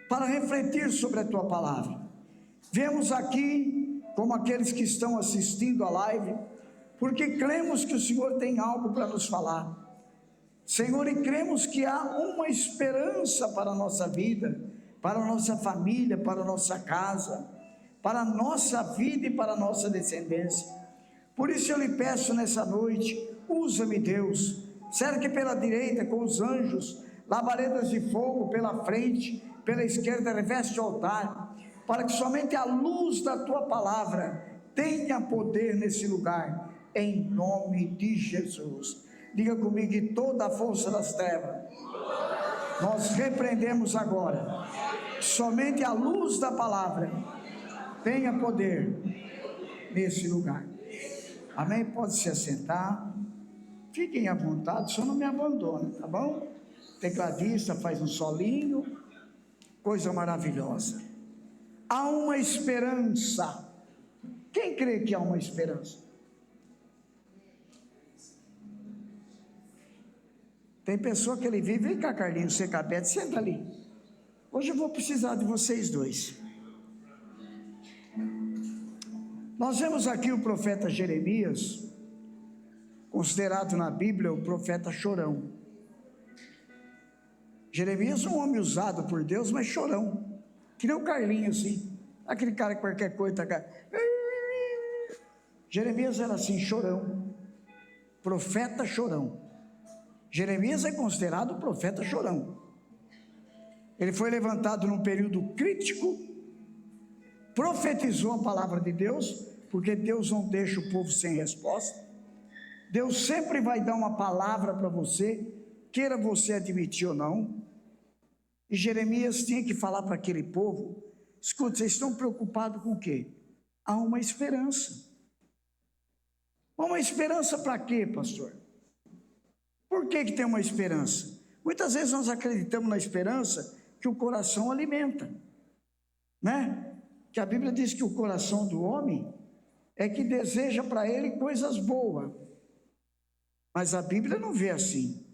para refletir sobre a tua palavra. Viemos aqui como aqueles que estão assistindo a live, porque cremos que o Senhor tem algo para nos falar, Senhor, e cremos que há uma esperança para a nossa vida, para a nossa família, para a nossa casa, para a nossa vida e para a nossa descendência. Por isso eu lhe peço nessa noite, usa-me, Deus, cerque pela direita com os anjos, labaredas de fogo pela frente, pela esquerda reveste o altar, para que somente a luz da tua palavra tenha poder nesse lugar, em nome de Jesus. Diga comigo, que toda a força das trevas nós repreendemos agora, somente a luz da palavra tenha poder nesse lugar. Amém? Pode se assentar, fiquem à vontade, só não me abandona, tá bom? Tecladista faz um solinho, coisa maravilhosa. Há uma esperança. Quem crê que há uma esperança? Tem pessoa que ele vive, vem cá Carlinhos, você cabete, senta ali, hoje eu vou precisar de vocês dois. Nós vemos aqui o profeta Jeremias, considerado na Bíblia o profeta chorão. Jeremias é um homem usado por Deus, mas chorão, que nem o Carlinhos assim, aquele cara que qualquer coisa tá... Jeremias era assim, chorão, profeta chorão. Jeremias é considerado o profeta chorão. Ele foi levantado num período crítico, profetizou a palavra de Deus, porque Deus não deixa o povo sem resposta. Deus sempre vai dar uma palavra para você, queira você admitir ou não. E Jeremias tinha que falar para aquele povo: escuta, vocês estão preocupados com o quê? Há uma esperança. Uma esperança para quê, pastor? Por que tem uma esperança? Muitas vezes nós acreditamos na esperança que o coração alimenta, né? Que a Bíblia diz que o coração do homem é que deseja para ele coisas boas, mas a Bíblia não vê assim.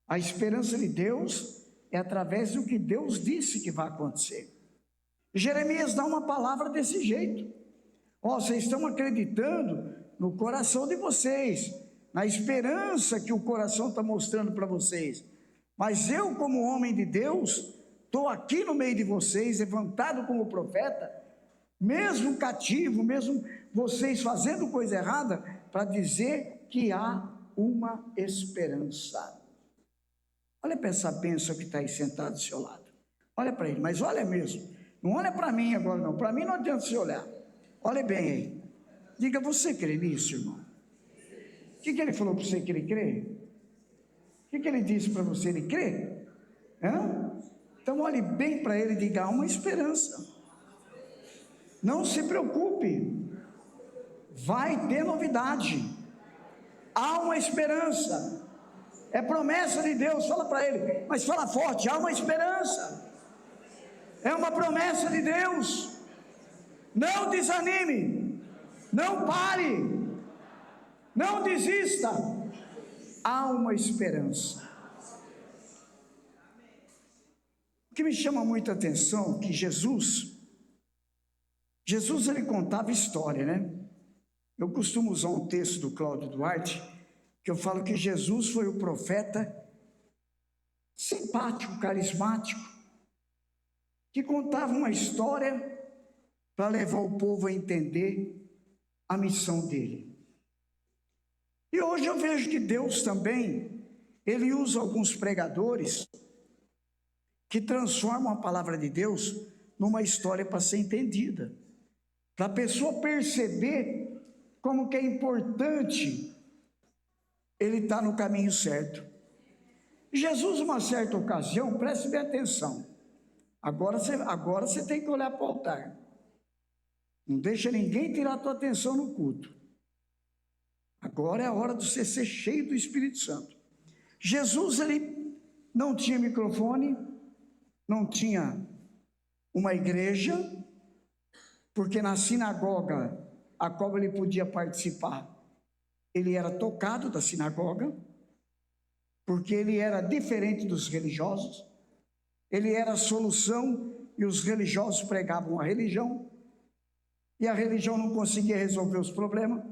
A esperança de Deus é através do que Deus disse que vai acontecer. Jeremias dá uma palavra desse jeito: vocês estão acreditando no coração de vocês, na esperança que o coração está mostrando para vocês, mas eu, como homem de Deus, estou aqui no meio de vocês, levantado como profeta, mesmo cativo, mesmo vocês fazendo coisa errada, para dizer que há uma esperança. Olha para essa bênção que está aí sentado do seu lado, olha para ele, mas olha mesmo, não olha para mim agora não, para mim não adianta você olhar, olha bem aí, diga: você crê nisso, irmão? O que ele falou para você que ele crê? O que ele disse para você? Ele crê? Então olhe bem para ele e diga: há uma esperança. Não se preocupe, vai ter novidade. Há uma esperança. É promessa de Deus. Fala para ele, mas fala forte: há uma esperança. É uma promessa de Deus. Não desanime, não pare, não desista, há uma esperança. O que me chama muita atenção é que Jesus ele contava história, né? Eu costumo usar um texto do Cláudio Duarte, que eu falo que Jesus foi o profeta simpático, carismático, que contava uma história para levar o povo a entender a missão dele. E hoje eu vejo que Deus também, ele usa alguns pregadores que transformam a palavra de Deus numa história para ser entendida, para a pessoa perceber como que é importante ele estar no caminho certo. Jesus, uma certa ocasião, preste bem atenção, agora você tem que olhar para o altar, não deixa ninguém tirar a tua atenção no culto. Agora é a hora de você ser cheio do Espírito Santo. Jesus, ele não tinha microfone, não tinha uma igreja, porque na sinagoga a qual ele podia participar, ele era tocado da sinagoga, porque ele era diferente dos religiosos, ele era a solução e os religiosos pregavam a religião, e a religião não conseguia resolver os problemas.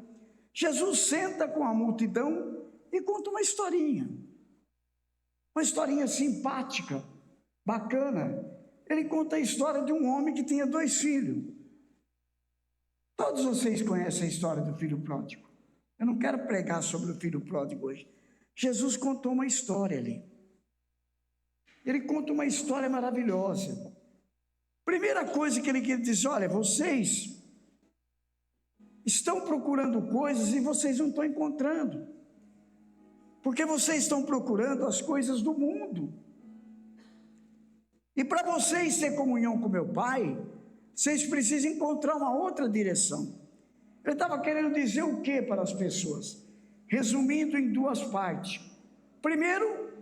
Jesus senta com a multidão e conta uma historinha simpática, bacana. Ele conta a história de um homem que tinha 2 filhos. Todos vocês conhecem a história do filho pródigo. Eu não quero pregar sobre o filho pródigo hoje. Jesus contou uma história ali. Ele conta uma história maravilhosa. Primeira coisa que ele quer dizer: olha, vocês estão procurando coisas e vocês não estão encontrando, porque vocês estão procurando as coisas do mundo. E para vocês ter comunhão com meu Pai, vocês precisam encontrar uma outra direção. Ele estava querendo dizer o que para as pessoas? Resumindo em 2 partes. Primeiro,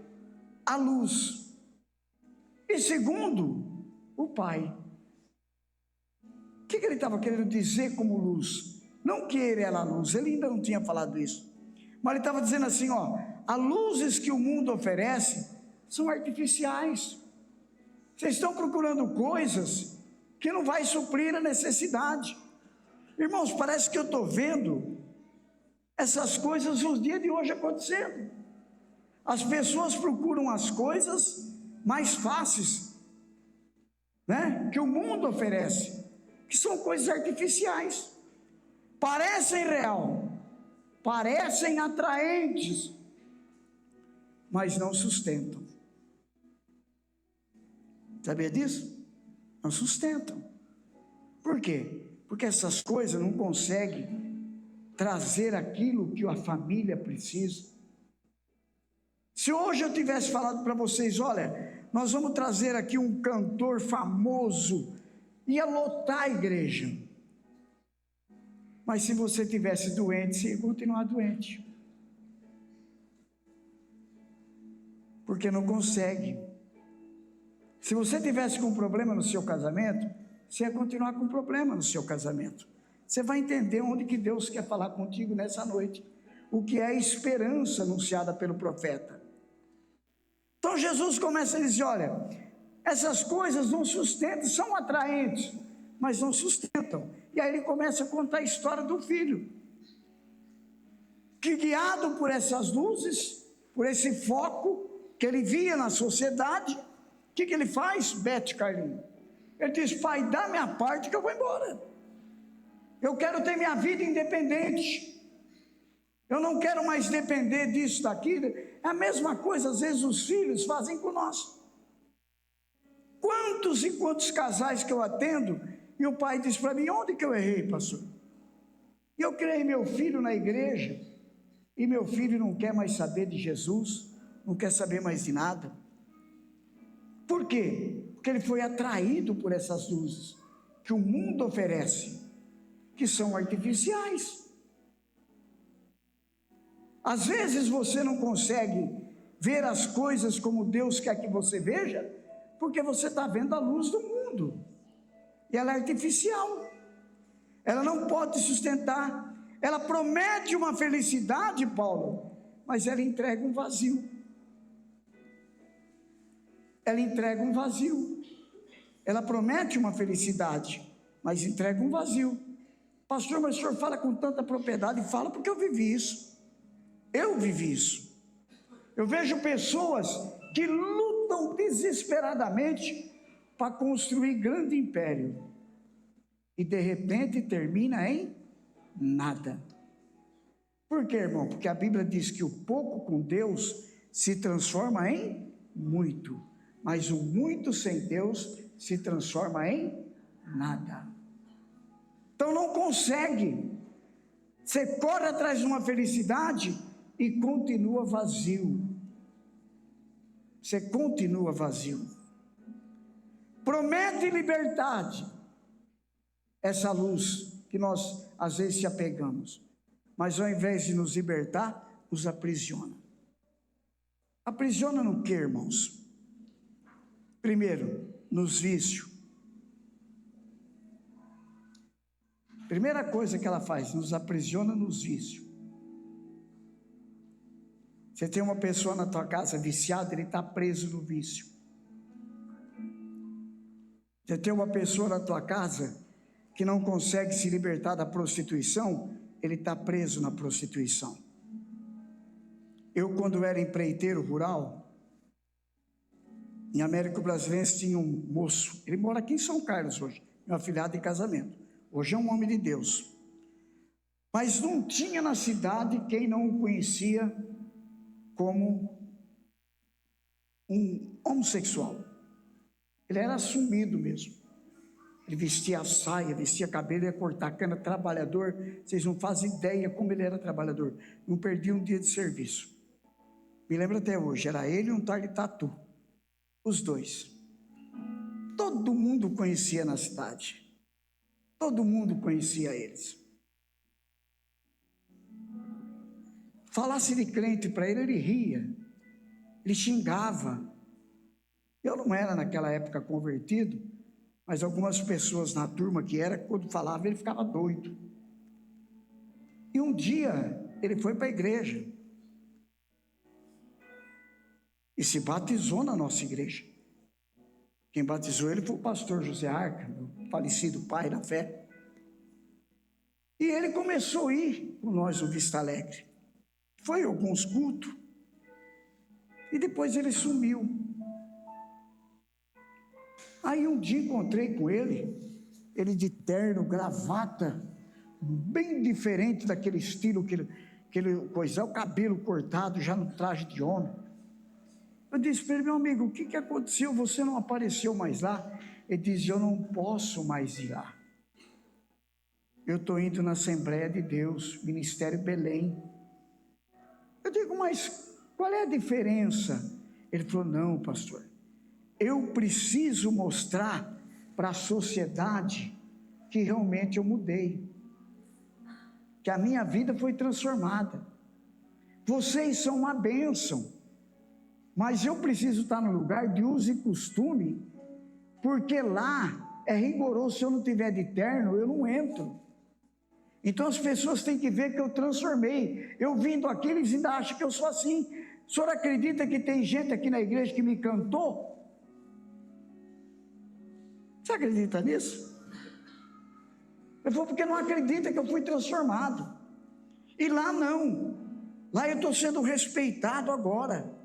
a luz. E segundo, o Pai. O que ele estava querendo dizer como luz? Não que ele era a luz, ele ainda não tinha falado isso. Mas ele estava dizendo assim, as luzes que o mundo oferece são artificiais. Vocês estão procurando coisas que não vai suprir a necessidade. Irmãos, parece que eu estou vendo essas coisas nos dias de hoje acontecendo. As pessoas procuram as coisas mais fáceis, né, que o mundo oferece, que são coisas artificiais. Parecem real, parecem atraentes, mas não sustentam. Sabia disso? Não sustentam. Por quê? Porque essas coisas não conseguem trazer aquilo que a família precisa. Se hoje eu tivesse falado para vocês, olha, nós vamos trazer aqui um cantor famoso, ia lotar a igreja. Mas se você tivesse doente, você ia continuar doente. Porque não consegue. Se você tivesse com um problema no seu casamento, você ia continuar com problema no seu casamento. Você vai entender onde que Deus quer falar contigo nessa noite. O que é a esperança anunciada pelo profeta. Então Jesus começa a dizer, olha, essas coisas não sustentam, são atraentes, mas não sustentam. E aí ele começa a contar a história do filho, que guiado por essas luzes, por esse foco que ele via na sociedade, o que ele faz, Beth Carlinhos? Ele diz, pai, dá minha parte que eu vou embora. Eu quero ter minha vida independente. Eu não quero mais depender disso, daquilo. É a mesma coisa, às vezes, os filhos fazem com nós. Quantos e quantos casais que eu atendo, e o pai diz para mim, onde que eu errei, pastor? E eu criei meu filho na igreja, e meu filho não quer mais saber de Jesus, não quer saber mais de nada. Por quê? Porque ele foi atraído por essas luzes que o mundo oferece, que são artificiais. Às vezes você não consegue ver as coisas como Deus quer que você veja, porque você está vendo a luz do mundo, e ela é artificial, ela não pode sustentar, ela promete uma felicidade, Paulo, mas ela entrega um vazio, ela promete uma felicidade, mas entrega um vazio. Pastor, mas o senhor fala com tanta propriedade? Fala porque eu vivi isso. Eu vejo pessoas que lutam desesperadamente para construir grande império e de repente termina em nada. Por quê, irmão? Porque a Bíblia diz que o pouco com Deus se transforma em muito, mas o muito sem Deus se transforma em nada. Então não consegue. Você corre atrás de uma felicidade e continua vazio. Você continua vazio. Promete liberdade, essa luz que nós às vezes se apegamos, mas ao invés de nos libertar, nos aprisiona. Aprisiona no que, irmãos? Primeiro, nos vícios. Primeira coisa que ela faz, nos aprisiona nos vícios. Você tem uma pessoa na tua casa viciada, ele está preso no vício. Você tem uma pessoa na tua casa que não consegue se libertar da prostituição, ele está preso na prostituição. Eu, quando era empreiteiro rural, em Américo Brasilense tinha um moço, ele mora aqui em São Carlos hoje, meu afilhado em casamento, hoje é um homem de Deus, mas não tinha na cidade quem não o conhecia como um homossexual. Ele era assumido mesmo. Ele vestia a saia, vestia cabelo, ia cortar cana, trabalhador. Vocês não fazem ideia como ele era trabalhador. Não perdia um dia de serviço. Me lembro até hoje, era ele e um tal de Tatu. Os dois. Todo mundo conhecia na cidade. Todo mundo conhecia eles. Falasse de crente para ele, ele ria. Ele xingava. Eu não era naquela época convertido, mas algumas pessoas na turma que era, quando falava, ele ficava doido. E um dia, ele foi para a igreja. E se batizou na nossa igreja. Quem batizou ele foi o pastor José Arca, meu falecido pai na fé. E ele começou a ir com nós no Vista Alegre. Foi alguns cultos. E depois ele sumiu. Aí um dia encontrei com ele de terno, gravata, bem diferente daquele estilo que ele coisa, o cabelo cortado, já no traje de homem. Eu disse para ele: meu amigo, o que aconteceu? Você não apareceu mais lá? Ele disse: eu não posso mais ir lá. Eu estou indo na Assembleia de Deus, Ministério Belém. Eu digo: mas qual é a diferença? Ele falou: não, pastor, eu preciso mostrar para a sociedade que realmente eu mudei, que a minha vida foi transformada. Vocês são uma bênção, mas eu preciso estar no lugar de uso e costume, porque lá é rigoroso. Se eu não tiver de terno, eu não entro. Então as pessoas têm que ver que eu transformei. Eu vindo aqui, eles ainda acham que eu sou assim. O senhor acredita que tem gente aqui na igreja que me cantou? Você acredita nisso? Eu falo: porque não acredita que eu fui transformado. E lá não. Lá eu estou sendo respeitado agora.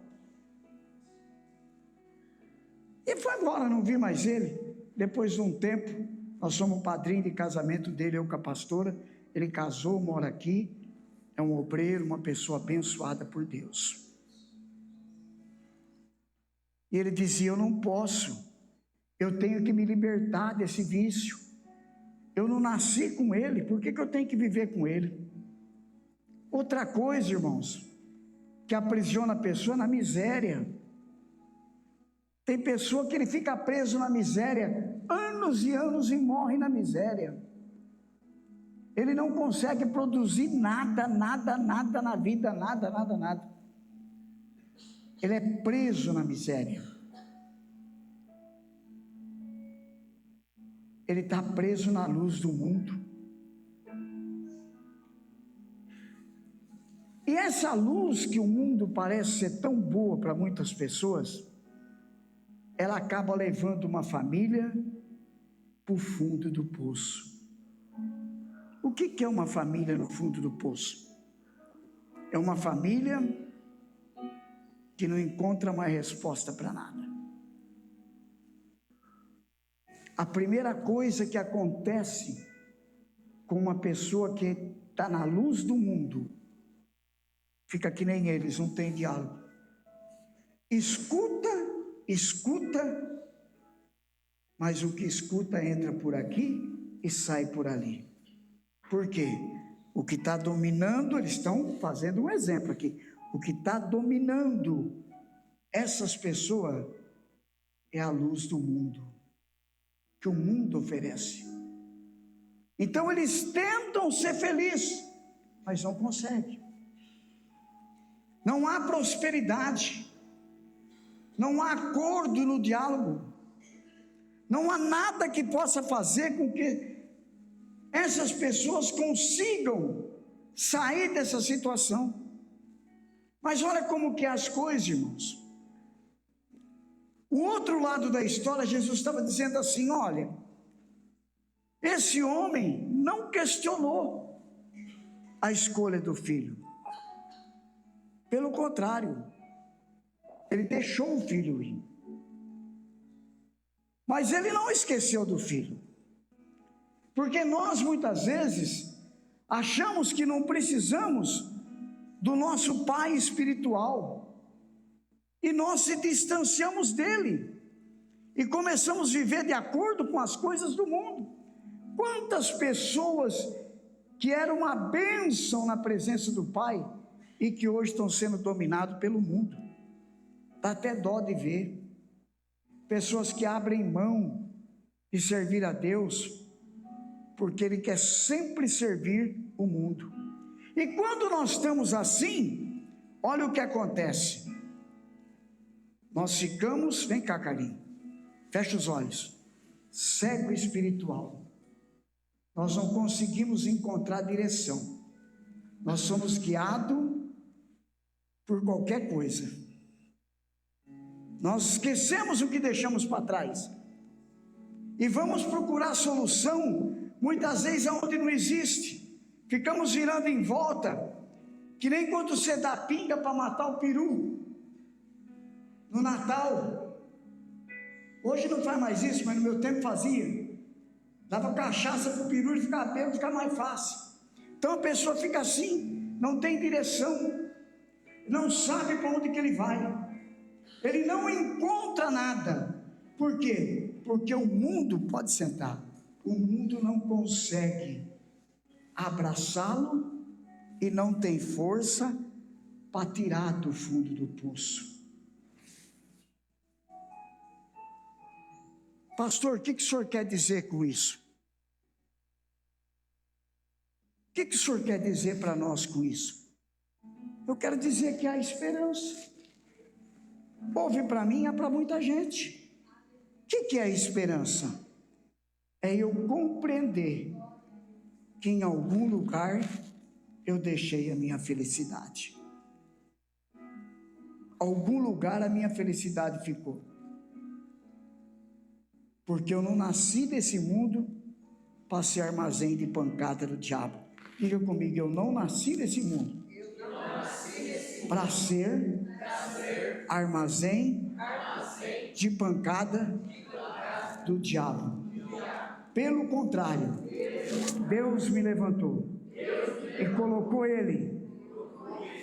E foi embora, não vi mais ele. Depois de um tempo, nós somos padrinho de casamento dele, eu com a pastora. Ele casou, mora aqui. É um obreiro, uma pessoa abençoada por Deus. E ele dizia: eu não posso. Eu tenho que me libertar desse vício. Eu não nasci com ele, por que eu tenho que viver com ele? Outra coisa, irmãos, que aprisiona a pessoa na miséria. Tem pessoa que ele fica preso na miséria anos e anos e morre na miséria. Ele não consegue produzir nada na vida, nada. Ele é preso na miséria. Ele está preso na luz do mundo. E essa luz que o mundo parece ser tão boa para muitas pessoas, ela acaba levando uma família para o fundo do poço. O que é uma família no fundo do poço? É uma família que não encontra mais resposta para nada. A primeira coisa que acontece com uma pessoa que está na luz do mundo, fica que nem eles, não tem diálogo. Escuta, mas o que escuta entra por aqui e sai por ali. Por quê? O que está dominando, eles estão fazendo um exemplo aqui, o que está dominando essas pessoas é a luz do mundo, que o mundo oferece. Então eles tentam ser felizes, mas não conseguem. Não há prosperidade, não há acordo no diálogo, não há nada que possa fazer com que essas pessoas consigam sair dessa situação. Mas olha como que é as coisas, irmãos. O outro lado da história, Jesus estava dizendo assim: olha, esse homem não questionou a escolha do filho. Pelo contrário, ele deixou o filho ir. Mas ele não esqueceu do filho. Porque nós muitas vezes achamos que não precisamos do nosso pai espiritual. E nós se distanciamos dele. E começamos a viver de acordo com as coisas do mundo. Quantas pessoas que eram uma bênção na presença do pai e que hoje estão sendo dominados pelo mundo. Dá até dó de ver. Pessoas que abrem mão de servir a Deus, porque ele quer sempre servir o mundo. E quando nós estamos assim, olha o que acontece. Nós ficamos, vem cá, Carlinhos, fecha os olhos, cego espiritual. Nós não conseguimos encontrar direção. Nós somos guiados por qualquer coisa. Nós esquecemos o que deixamos para trás. E vamos procurar solução, muitas vezes onde não existe. Ficamos virando em volta, que nem quando você dá pinga para matar o peru no Natal. Hoje não faz mais isso, mas no meu tempo fazia. Dava cachaça para o peru e ficava bêbado, fica mais fácil. Então a pessoa fica assim, não tem direção, não sabe para onde que ele vai. Ele não encontra nada. Por quê? Porque o mundo, pode sentar, o mundo não consegue abraçá-lo e não tem força para tirar do fundo do poço. Pastor, o que o senhor quer dizer com isso? O que o senhor quer dizer para nós com isso? Eu quero dizer que há esperança. Ouve para mim, é para muita gente. O que é a esperança? É eu compreender que em algum lugar eu deixei a minha felicidade. Algum lugar a minha felicidade ficou. Porque eu não nasci desse mundo para ser armazém de pancada do diabo. Diga comigo, eu não nasci desse mundo para ser armazém de pancada do diabo. Pelo contrário, Deus me levantou e colocou ele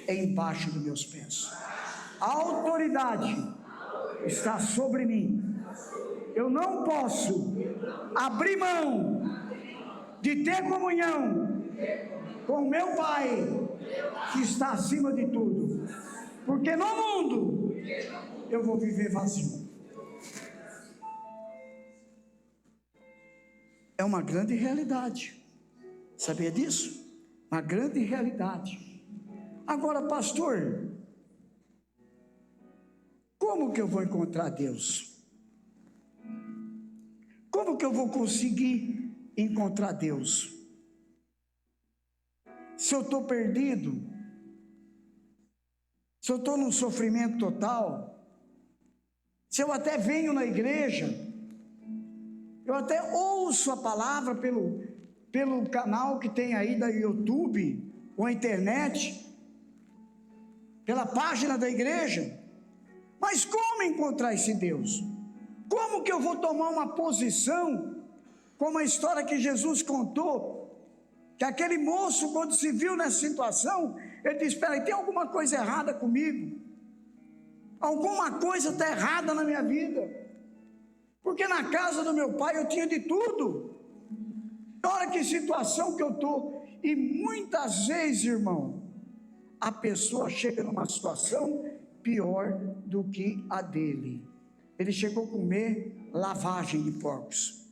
embaixo dos meus pés. A autoridade está sobre mim. Eu não posso abrir mão de ter comunhão com o meu Pai que está acima de tudo, porque no mundo eu vou viver vazio. É uma grande realidade. Sabia disso? Uma grande realidade. Agora, pastor, como que eu vou encontrar Deus? Como que eu vou conseguir encontrar Deus? Se eu estou perdido, se eu estou num sofrimento total, se eu até venho na igreja, eu até ouço a palavra pelo canal que tem aí da YouTube, ou a internet, pela página da igreja, mas como encontrar esse Deus? Como que eu vou tomar uma posição, como a história que Jesus contou, que aquele moço, quando se viu nessa situação, ele disse: espera aí, tem alguma coisa errada comigo? Alguma coisa está errada na minha vida, porque na casa do meu pai eu tinha de tudo. Olha que situação que eu estou. E muitas vezes, irmão, a pessoa chega numa situação pior do que a dele. Ele chegou a comer lavagem de porcos,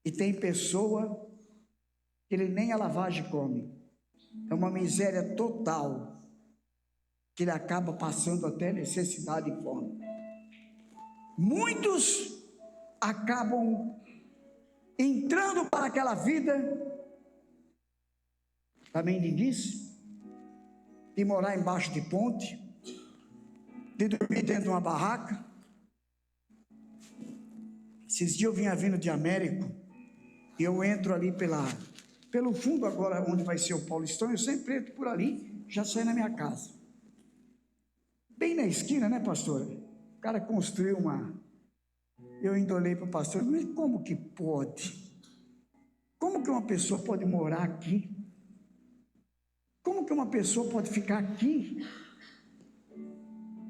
e tem pessoa que ele nem a lavagem come. É uma miséria total, que ele acaba passando até necessidade e fome. Muitos acabam entrando para aquela vida da mendiguice, de morar embaixo de ponte, de dormir dentro de uma barraca, Esses dias eu vinha vindo de Américo, e eu entro ali pelo fundo agora, onde vai ser o Paulistão, eu sempre entro por ali, já saio na minha casa. Bem na esquina, né, pastor? O cara construiu eu ainda olhei para o pastor, mas como que pode? Como que uma pessoa pode morar aqui? Como que uma pessoa pode ficar aqui?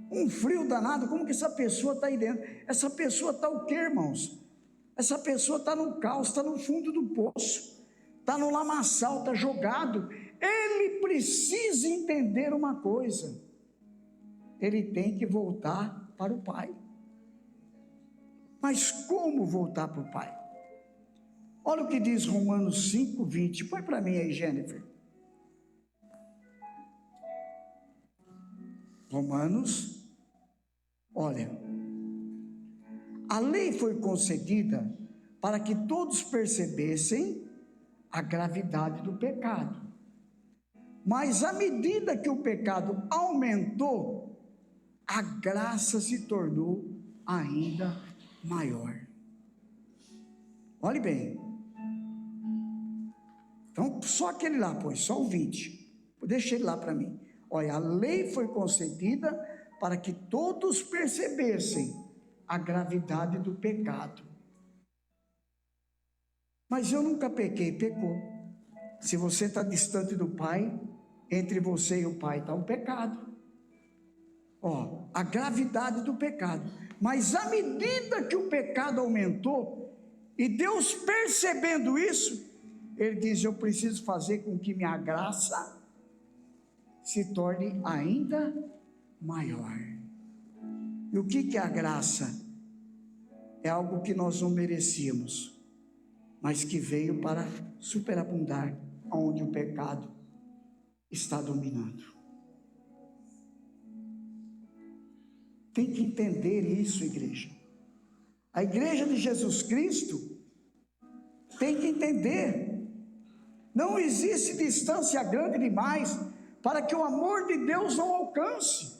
Um frio danado, como que essa pessoa está aí dentro? Essa pessoa está o quê, irmãos? Essa pessoa está no caos, está no fundo do poço, está no lamaçal, está jogado. Ele precisa entender uma coisa: ele tem que voltar para o Pai. Mas como voltar para o Pai? Olha o que diz Romanos 5:20. Põe para mim aí, Jennifer. Romanos, olha, a lei foi concedida para que todos percebessem a gravidade do pecado. Mas à medida que o pecado aumentou, a graça se tornou ainda maior. Olhe bem. Então, só aquele lá, pois, só o 20. Deixa ele lá para mim. Olha, a lei foi concedida para que todos percebessem a gravidade do pecado. Mas eu nunca pequei, pecou. Se você está distante do Pai, entre você e o Pai está um pecado. A gravidade do pecado. Mas à medida que o pecado aumentou, e Deus percebendo isso, Ele diz: eu preciso fazer com que minha graça se torne ainda maior. E o que é a graça? É algo que nós não merecíamos, mas que veio para superabundar onde o pecado está dominando. Tem que entender isso, igreja. A igreja de Jesus Cristo tem que entender. Não existe distância grande demais para que o amor de Deus não alcance.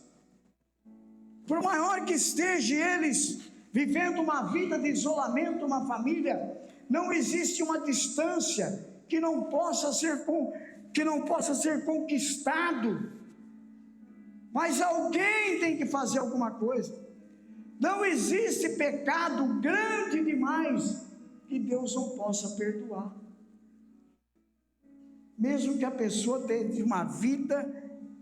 Por maior que esteja eles vivendo uma vida de isolamento, uma família, não existe uma distância que não possa ser conquistado. Mas alguém tem que fazer alguma coisa. Não existe pecado grande demais que Deus não possa perdoar. Mesmo que a pessoa tenha uma vida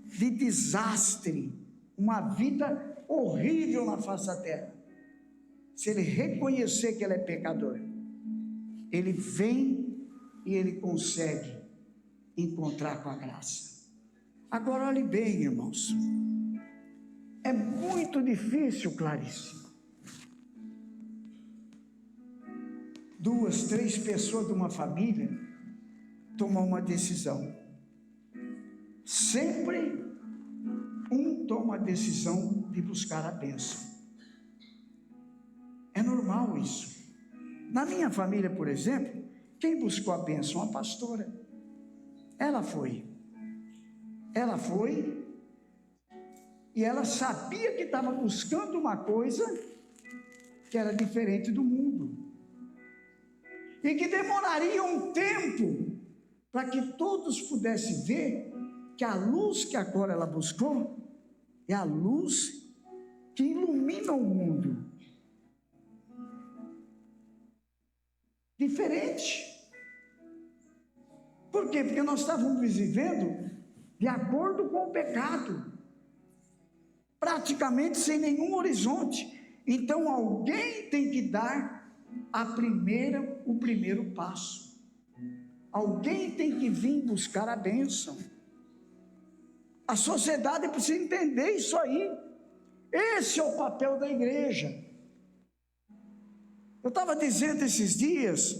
de desastre, uma vida horrível na face da terra, se ele reconhecer que ele é pecador, ele vem e ele consegue encontrar com a graça. Agora olhe bem, irmãos, é muito difícil, Clarice, 2, 3 pessoas de uma família tomar uma decisão. Sempre um toma a decisão de buscar a bênção. É normal isso. Na minha família, por exemplo, quem buscou a bênção? A pastora. Ela foi e ela sabia que estava buscando uma coisa que era diferente do mundo e que demoraria um tempo para que todos pudessem ver que a luz que agora ela buscou é a luz que ilumina o mundo. Diferente. Por quê? Porque nós estávamos vivendo de acordo com o pecado, praticamente sem nenhum horizonte. Então alguém tem que dar o primeiro passo. Alguém tem que vir buscar a bênção. A sociedade precisa entender isso aí. Esse é o papel da igreja. Eu estava dizendo esses dias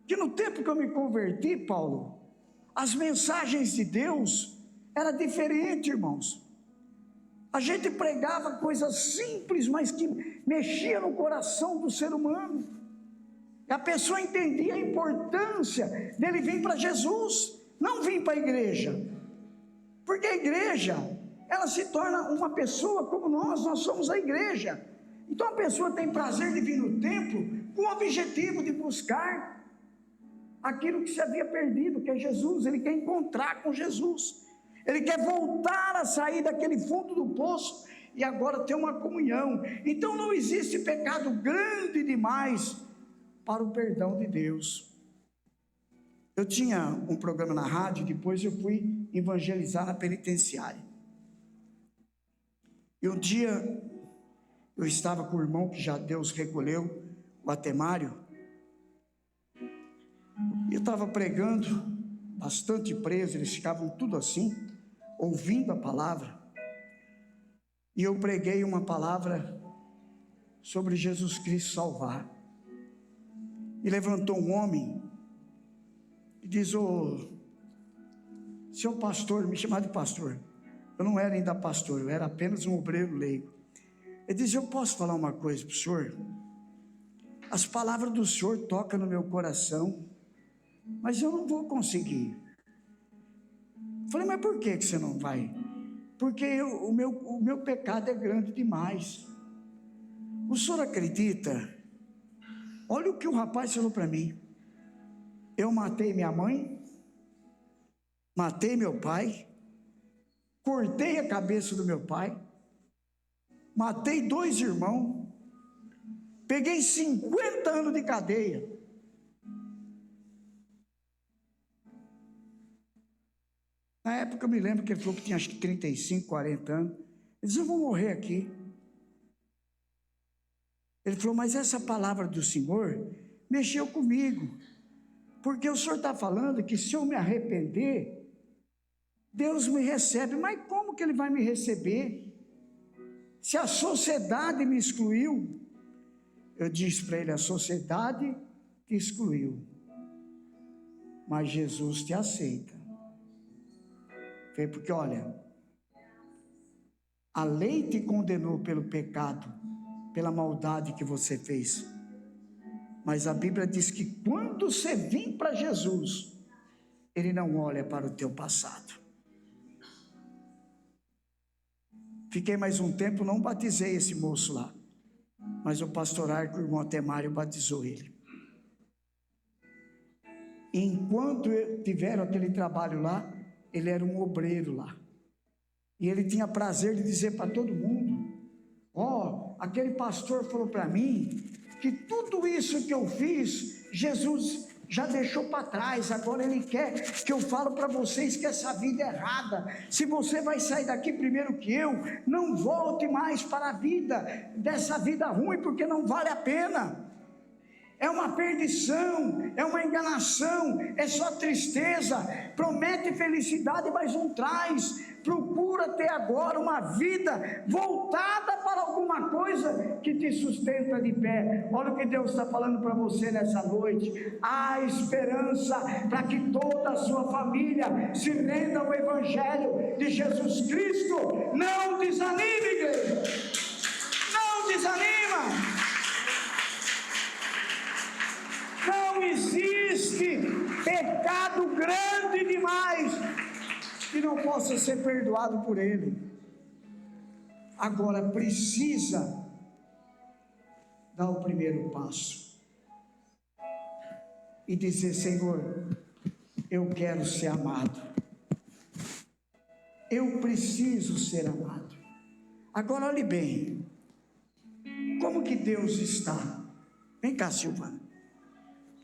que no tempo que eu me converti, Paulo, as mensagens de Deus eram diferentes, irmãos. A gente pregava coisas simples, mas que mexia no coração do ser humano. A pessoa entendia a importância dele vir para Jesus, não vir para a igreja. Porque a igreja, ela se torna uma pessoa como nós somos a igreja. Então a pessoa tem prazer de vir no templo com o objetivo de buscar aquilo que se havia perdido, que é Jesus. Ele quer encontrar com Jesus, ele quer voltar a sair daquele fundo do poço e agora ter uma comunhão. Então não existe pecado grande demais para o perdão de Deus. Eu tinha um programa na rádio, depois eu fui evangelizar na penitenciária. E um dia eu estava com o irmão que já Deus recolheu, o Atemário, e eu estava pregando, bastante preso, eles ficavam tudo assim, ouvindo a palavra, e eu preguei uma palavra sobre Jesus Cristo salvar, e levantou um homem, e diz: seu pastor, me chamava de pastor, eu não era ainda pastor, eu era apenas um obreiro leigo. Ele diz: eu posso falar uma coisa para o senhor? As palavras do senhor tocam no meu coração, mas eu não vou conseguir. Falei: mas por que você não vai? Porque o meu pecado é grande demais. O senhor acredita? Olha o que o rapaz falou para mim: eu matei minha mãe, matei meu pai, cortei a cabeça do meu pai, matei 2 irmãos, peguei 50 anos de cadeia. Na época eu me lembro que ele falou que tinha acho que 35, 40 anos. Ele disse: eu vou morrer aqui. Ele falou: mas essa palavra do Senhor mexeu comigo, porque o Senhor está falando que se eu me arrepender, Deus me recebe. Mas como que Ele vai me receber se a sociedade me excluiu? Eu disse para ele: a sociedade te excluiu, mas Jesus te aceita. Foi porque, olha, a lei te condenou pelo pecado, pela maldade que você fez, mas a Bíblia diz que quando você vir para Jesus, Ele não olha para o teu passado. Fiquei mais um tempo, não batizei esse moço lá, mas o pastor Arco, o irmão Atemário, batizou ele. E enquanto tiveram aquele trabalho lá, ele era um obreiro lá, e ele tinha prazer de dizer para todo mundo: aquele pastor falou para mim que tudo isso que eu fiz, Jesus já deixou para trás, agora Ele quer que eu falo para vocês que essa vida é errada. Se você vai sair daqui primeiro que eu, não volte mais para a vida, dessa vida ruim, porque não vale a pena. É uma perdição, é uma enganação, é só tristeza, promete felicidade, mas não traz. Procura ter agora uma vida voltada para alguma coisa que te sustenta de pé. Olha o que Deus está falando para você nessa noite: há esperança para que toda a sua família se renda ao Evangelho de Jesus Cristo. Não desanime, igreja, não desanima. Não existe pecado grande demais que não possa ser perdoado por Ele. Agora precisa dar o primeiro passo e dizer: Senhor, eu quero ser amado, eu preciso ser amado. Agora olhe bem, como que Deus está? Vem cá, Silvana.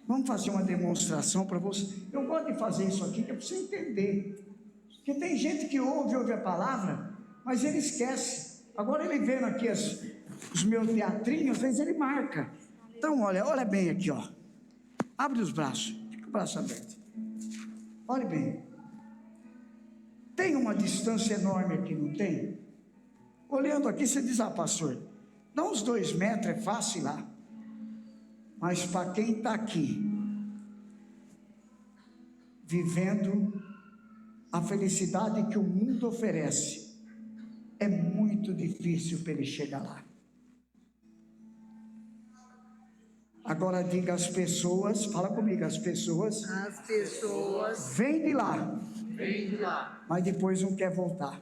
Vamos fazer uma demonstração para você. Eu gosto de fazer isso aqui, que é para você entender. Porque tem gente que ouve a palavra, mas ele esquece. Agora ele vendo aqui os meus teatrinhos, às vezes ele marca. Então olha bem aqui, ó. Abre os braços, fica o braço aberto. Olhe bem. Tem uma distância enorme aqui, não tem? Olhando aqui, você diz: pastor, dá uns 2 metros, é fácil ir lá. Mas para quem está aqui, vivendo a felicidade que o mundo oferece, é muito difícil para ele chegar lá. Agora diga: as pessoas, fala comigo, as pessoas vêm de lá, mas depois não quer voltar.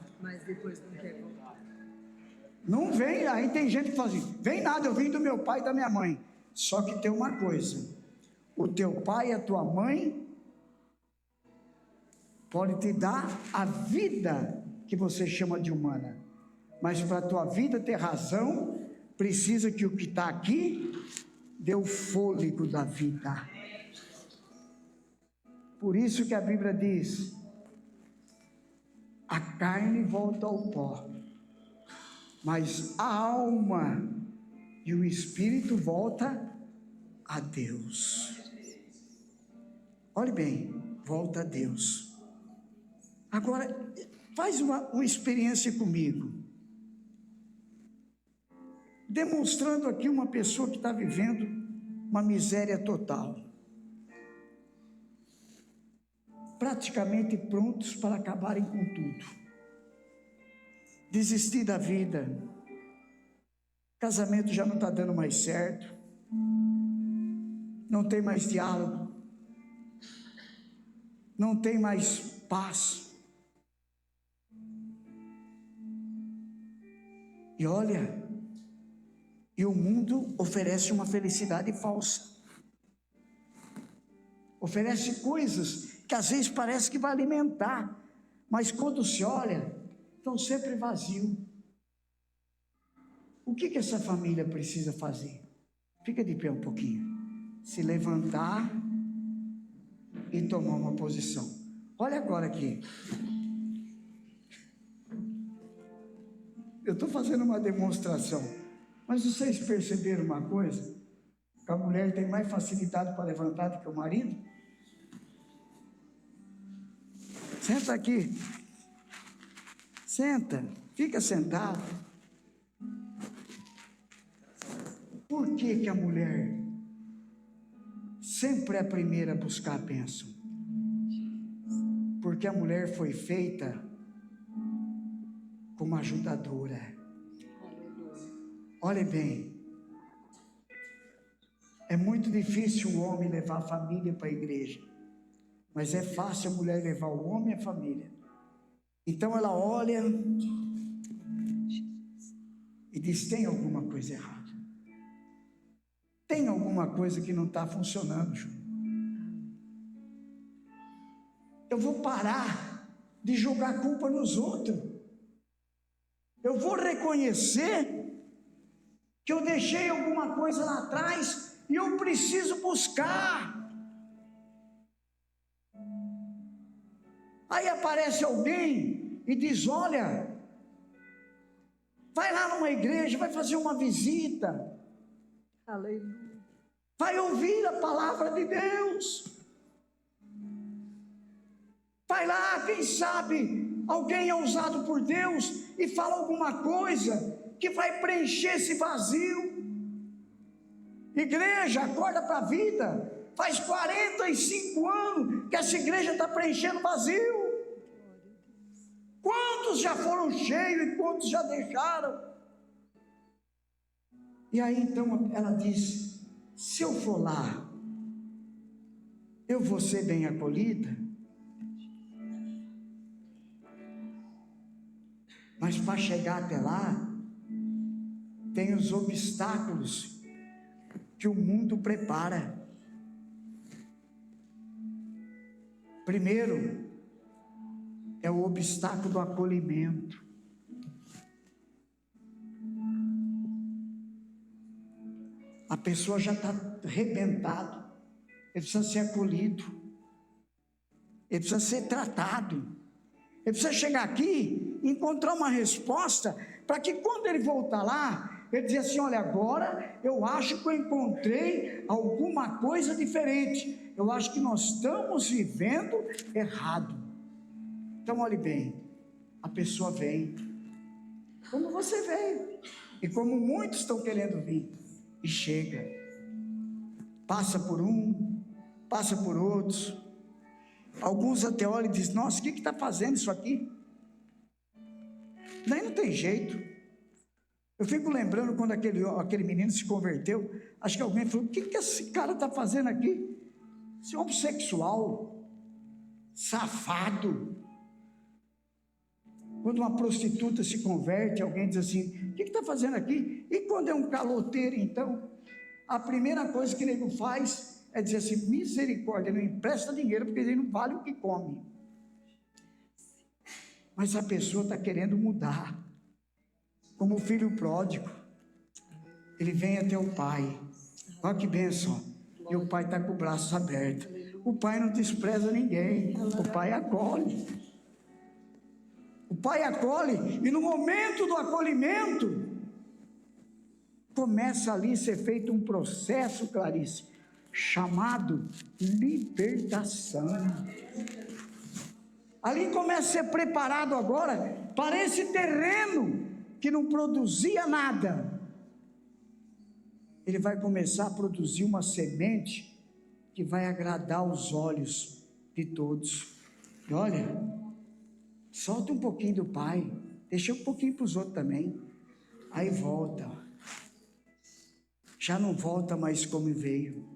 Não vem, aí tem gente que fala assim: vem nada, eu vim do meu pai e da minha mãe. Só que tem uma coisa: o teu pai e a tua mãe podem te dar a vida que você chama de humana, mas para a tua vida ter razão, precisa que o que está aqui dê o fôlego da vida. Por isso que a Bíblia diz: a carne volta ao pó, mas a alma e o espírito volta a Deus. Olhe bem, volta a Deus. Agora, faz uma experiência comigo, demonstrando aqui uma pessoa que está vivendo uma miséria total, praticamente prontos para acabarem com tudo, desistir da vida, casamento já não está dando mais certo, não tem mais diálogo, não tem mais paz. E olha, e o mundo oferece uma felicidade falsa, oferece coisas que às vezes parece que vai alimentar, mas quando se olha, estão sempre vazios. O que essa família precisa fazer? Fica de pé um pouquinho, se levantar e tomar uma posição. Olha agora aqui, eu estou fazendo uma demonstração, mas vocês perceberam uma coisa? Que a mulher tem mais facilidade para levantar do que o marido? Senta aqui, senta, fica sentado. Por que a mulher sempre é a primeira a buscar a bênção? Porque a mulher foi feita como ajudadora. Olhe bem, é muito difícil o homem levar a família para a igreja, mas é fácil a mulher levar o homem e a família. Então ela olha e diz: tem alguma coisa errada, tem alguma coisa que não está funcionando, Júnior. Eu vou parar de jogar a culpa nos outros, eu vou reconhecer que eu deixei alguma coisa lá atrás e eu preciso buscar. Aí aparece alguém e diz: olha, vai lá numa igreja, vai fazer uma visita, aleluia, vai ouvir a palavra de Deus, vai lá, quem sabe alguém é usado por Deus e fala alguma coisa que vai preencher esse vazio. Igreja, acorda para a vida. Faz 45 anos que essa igreja está preenchendo vazio. Quantos já foram cheios e quantos já deixaram? E aí então ela diz: se eu for lá, eu vou ser bem acolhida? Mas para chegar até lá, tem os obstáculos que o mundo prepara. Primeiro, é o obstáculo do acolhimento. A pessoa já está arrebentada, ele precisa ser acolhido, ele precisa ser tratado, ele precisa chegar aqui e encontrar uma resposta, para que quando ele voltar lá, ele diz assim: olha, agora eu acho que eu encontrei alguma coisa diferente, eu acho que nós estamos vivendo errado. Então olhe bem, a pessoa vem, como você veio, e como muitos estão querendo vir, e chega, passa por um, passa por outros, alguns até olham e dizem: nossa, o que está fazendo isso aqui? Daí não tem jeito. Eu fico lembrando quando aquele menino se converteu, acho que alguém falou: o que esse cara está fazendo aqui? Esse homossexual, safado. Quando uma prostituta se converte, alguém diz assim: o que está fazendo aqui? E quando é um caloteiro, então? a primeira coisa que o nego faz é dizer assim: misericórdia, não empresta dinheiro porque ele não vale o que come. Mas a pessoa está querendo mudar, como o filho pródigo. Ele vem até o pai, olha que bênção, e o pai está com o braço aberto. O pai não despreza ninguém, o pai acolhe. O pai acolhe, e no momento do acolhimento, começa ali a ser feito um processo, Clarice, chamado libertação. Ali começa a ser preparado agora para esse terreno que não produzia nada. Ele vai começar a produzir uma semente que vai agradar os olhos de todos. E olha, solta um pouquinho do pai, deixa um pouquinho para os outros também. Aí volta. Já não volta mais como veio.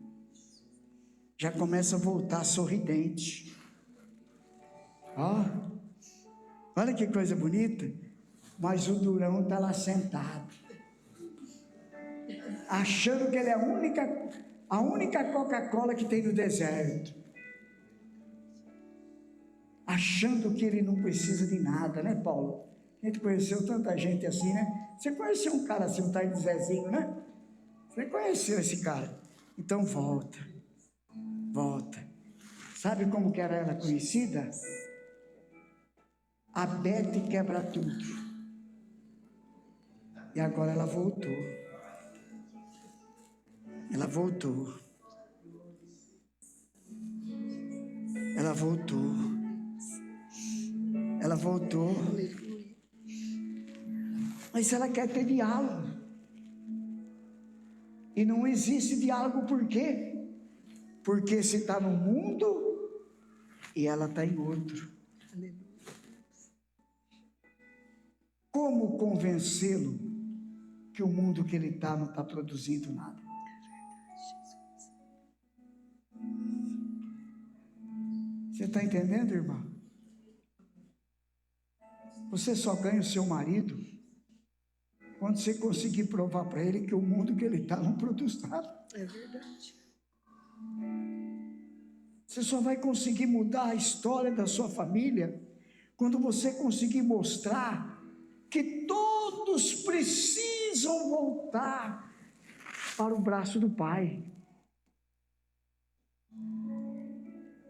Já começa a voltar sorridente. Ó, olha que coisa bonita. Mas o durão está lá sentado, achando que ele é a única Coca-Cola que tem no deserto, achando que ele não precisa de nada, né, Paulo? A gente conheceu tanta gente assim, né? Você conheceu um cara assim, um tal de Zezinho, né? Você conheceu esse cara? Então volta. Sabe como que era ela conhecida? A Bete quebra tudo. E agora ela voltou. Ela voltou. Mas ela quer ter diálogo. E não existe diálogo por quê? Porque se está no mundo e ela está em outro. Como convencê-lo que o mundo que ele está não está produzindo nada? Você está entendendo, irmão? Você só ganha o seu marido quando você conseguir provar para ele que o mundo que ele está não produz nada. É verdade. Você só vai conseguir mudar a história da sua família quando você conseguir mostrar que todos precisam voltar para o braço do Pai.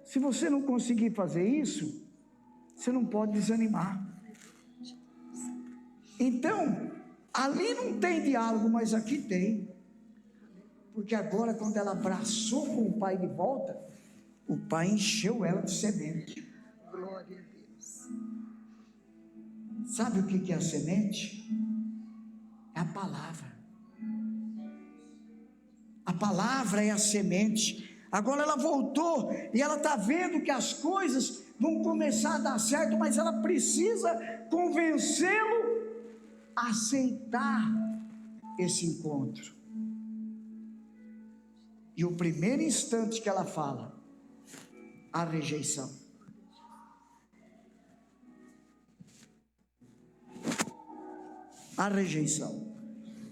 Se você não conseguir fazer isso, você não pode desanimar. Então, ali não tem diálogo, mas aqui tem. Porque agora, quando ela abraçou com o Pai de volta, o Pai encheu ela de semente. Glória a Deus. Sabe o que é a semente? É a palavra. A palavra é a semente. Agora ela voltou e ela está vendo que as coisas vão começar a dar certo, mas ela precisa convencê-lo a aceitar esse encontro. E o primeiro instante que ela fala, a rejeição. A rejeição.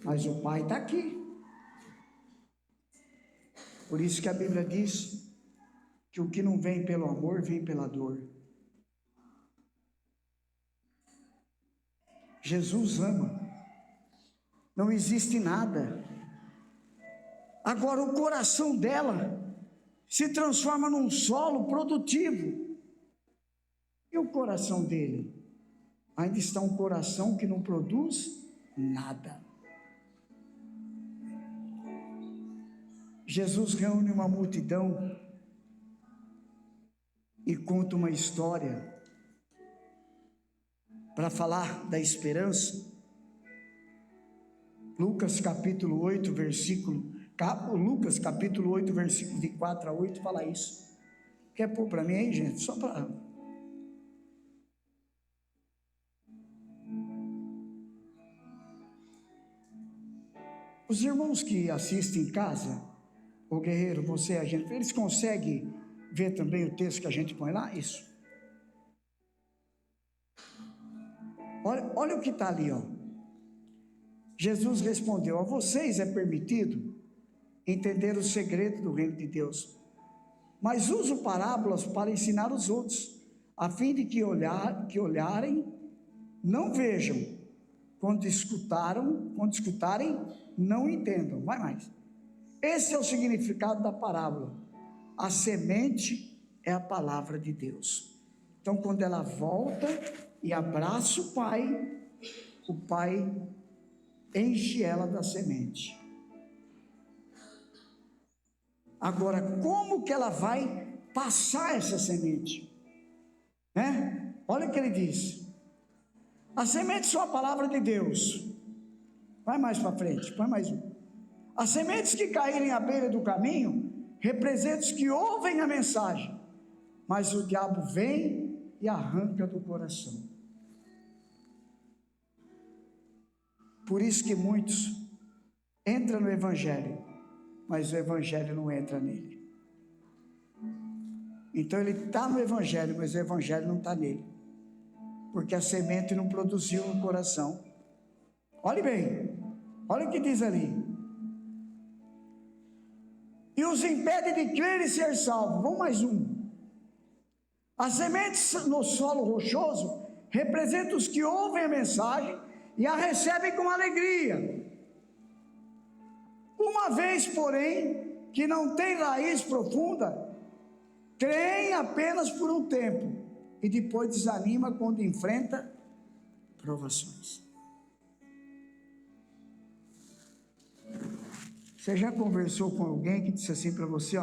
Mas o Pai está aqui. Por isso que a Bíblia diz que o que não vem pelo amor, vem pela dor. Jesus ama. Não existe nada. Agora o coração dela se transforma num solo produtivo. E o coração dele? Ainda está um coração que não produz nada. Jesus reúne uma multidão e conta uma história para falar da esperança. Lucas capítulo 8, versículo de 4 a 8 fala isso. Quer pôr para mim aí, gente? Só para... Os irmãos que assistem em casa, o guerreiro, você, a gente, eles conseguem ver também o texto que a gente põe lá? Isso. Olha o que está ali, ó. Jesus respondeu: a vocês é permitido entender o segredo do reino de Deus. Mas uso parábolas para ensinar os outros, a fim de que olharem, não vejam, quando escutarem, não entendam. Vai mais. Esse é o significado da parábola. A semente é a palavra de Deus. Então, quando ela volta e abraça o Pai enche ela da semente. Agora, como que ela vai passar essa semente? Olha o que ele diz. As sementes são a palavra de Deus. Vai mais para frente, põe mais um. As sementes que caírem à beira do caminho representam os que ouvem a mensagem, mas o diabo vem e arranca do coração. Por isso que muitos entram no Evangelho, mas o Evangelho não entra nele. Então ele está no Evangelho, mas o Evangelho não está nele, porque a semente não produziu no coração. Olhe bem, olha o que diz ali. E os impede de crer e ser salvo. Vamos mais um. As sementes no solo rochoso representam os que ouvem a mensagem e a recebem com alegria. Uma vez, porém, que não tem raiz profunda, creem apenas por um tempo e depois desanima quando enfrenta provações. Você já conversou com alguém que disse assim para você,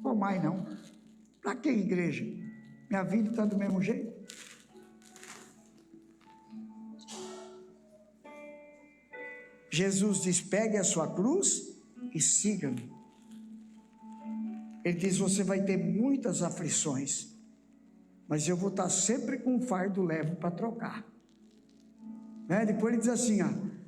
vou mais não, para que igreja? Minha vida está do mesmo jeito. Jesus diz, pegue a sua cruz e siga-me. Ele diz, você vai ter muitas aflições, mas eu vou estar sempre com um fardo leve para trocar. Depois ele diz assim,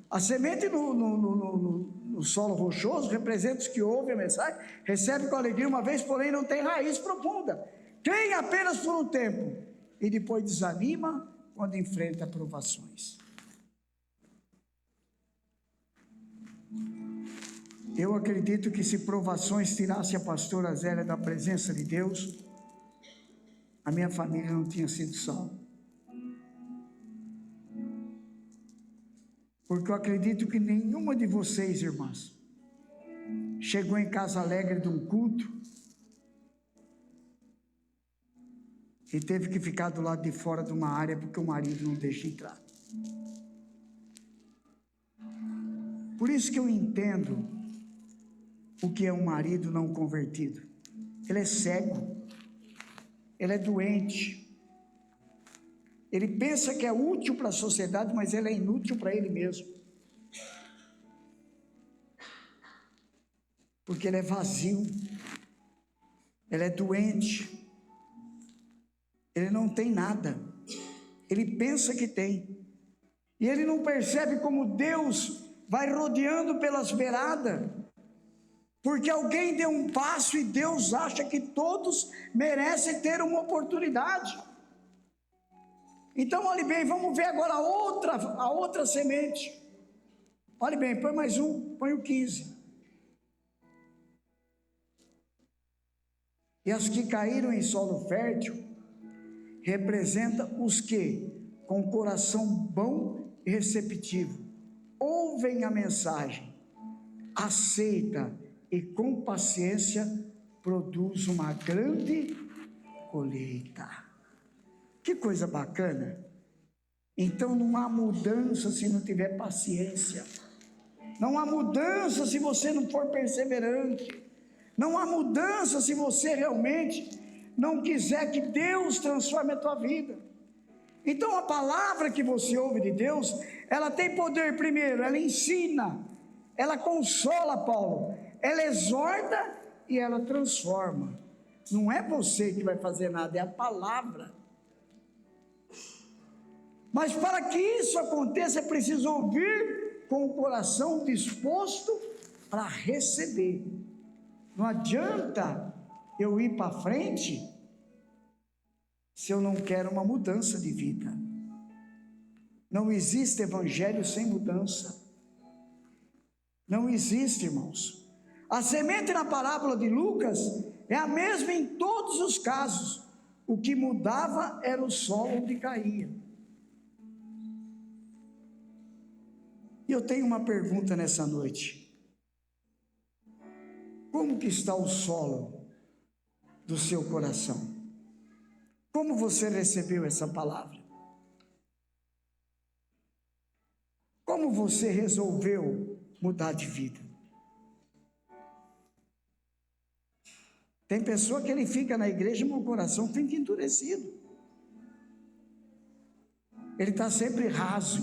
a semente no solo rochoso representa os que ouvem a mensagem, recebe com alegria uma vez, porém não tem raiz profunda. Creem apenas por um tempo e depois desanima quando enfrenta provações. Eu acredito que se provações tirasse a pastora Zélia da presença de Deus, a minha família não tinha sido salva. Porque eu acredito que nenhuma de vocês, irmãs, chegou em casa alegre de um culto e teve que ficar do lado de fora de uma área porque o marido não deixa entrar. Por isso que eu entendo o que é um marido não convertido. Ele é cego, ele é doente, ele pensa que é útil para a sociedade, mas ele é inútil para ele mesmo, porque ele é vazio, ele é doente, ele não tem nada, ele pensa que tem, e ele não percebe como Deus vai rodeando pelas beiradas, porque alguém deu um passo e Deus acha que todos merecem ter uma oportunidade. Então, olhe bem, vamos ver agora a outra semente. Olhe bem, põe mais um, põe o 15. E as que caíram em solo fértil, representa os que, com coração bom e receptivo, ouvem a mensagem, aceita e com paciência produz uma grande colheita. Que coisa bacana. Então não há mudança se não tiver paciência, não há mudança se você não for perseverante, não há mudança se você realmente não quiser que Deus transforme a tua vida. Então a palavra que você ouve de Deus, ela tem poder. Primeiro, ela ensina, ela consola, Paulo, ela exorta e ela transforma. Não é você que vai fazer nada, é a palavra. Mas para que isso aconteça, é preciso ouvir com o coração disposto para receber. Não adianta eu ir para frente se eu não quero uma mudança de vida. Não existe evangelho sem mudança. Não existe, irmãos. A semente na parábola de Lucas é a mesma em todos os casos. O que mudava era o solo onde caía. E eu tenho uma pergunta nessa noite. Como que está o solo do seu coração? Como você recebeu essa palavra? Como você resolveu mudar de vida? Tem pessoa que ele fica na igreja, mas o coração fica endurecido. Ele está sempre raso.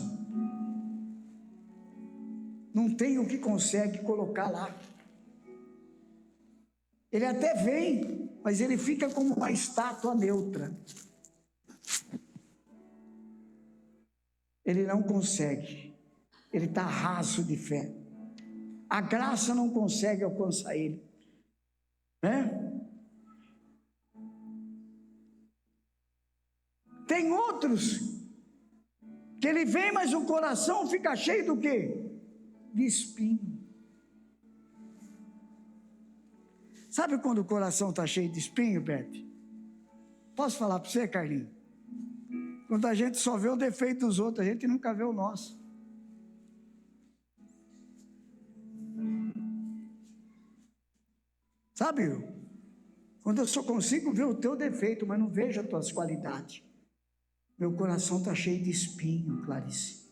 Não tem o que consegue colocar lá. Ele até vem, mas ele fica como uma estátua neutra. Ele não consegue. Ele está raso de fé. A graça não consegue alcançar ele. Né? Tem outros que ele vem, mas o coração fica cheio do quê? De espinho. Sabe quando o coração está cheio de espinho, Beth? Posso falar para você, Carlinhos? Quando a gente só vê o defeito dos outros, a gente nunca vê o nosso. Sabe? Quando eu só consigo ver o teu defeito, mas não vejo as tuas qualidades. Meu coração está cheio de espinho, Clarice.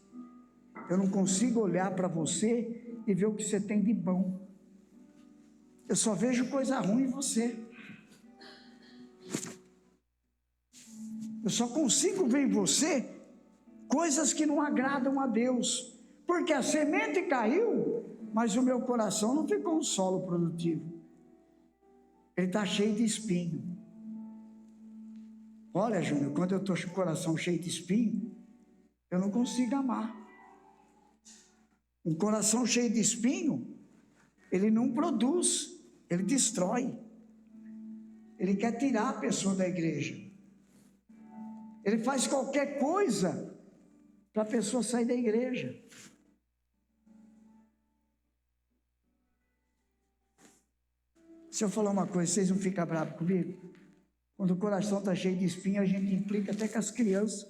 Eu não consigo olhar para você e ver o que você tem de bom. Eu só vejo coisa ruim em você. Eu só consigo ver em você coisas que não agradam a Deus. Porque a semente caiu, mas o meu coração não ficou um solo produtivo. Ele está cheio de espinho. Olha, Júnior, quando eu estou com o coração cheio de espinho, eu não consigo amar. Um coração cheio de espinho, ele não produz, ele destrói. Ele quer tirar a pessoa da igreja. Ele faz qualquer coisa para a pessoa sair da igreja. Se eu falar uma coisa, vocês não ficam bravos comigo? Quando o coração está cheio de espinho, a gente implica até com as crianças.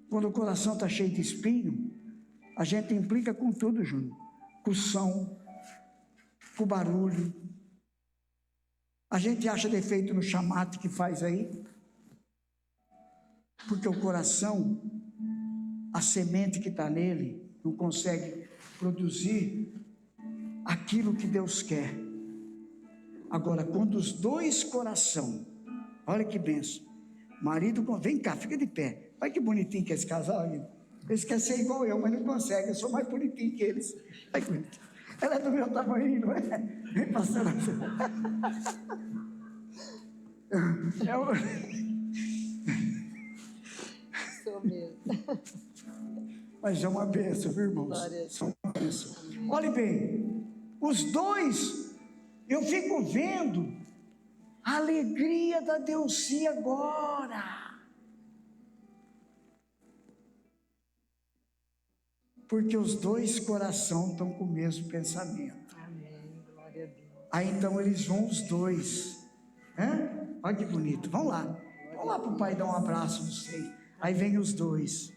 Quando o coração está cheio de espinho, a gente implica com tudo, Júnior. Com o som, com o barulho. A gente acha defeito no chamate que faz aí. Porque o coração, a semente que está nele, não consegue produzir aquilo que Deus quer. Agora, quando os dois coração, olha que benção, marido, vem cá, fica de pé, olha que bonitinho que é esse casal, eles querem ser igual eu, mas não conseguem, eu sou mais bonitinho que eles. Olha que bonitinho. Ela é do meu tamanho, não é? Vem passando assim. Sou mesmo. Mas é uma bênção, viu, irmãos? São uma bênção. Olhe bem, os dois, eu fico vendo a alegria da Delci agora. Porque os dois corações estão com o mesmo pensamento. Amém. Glória a Deus. Aí então eles vão os dois. Olha que bonito. Vamos lá. Vamos lá para o pai dar um abraço, não sei. Aí vem os dois.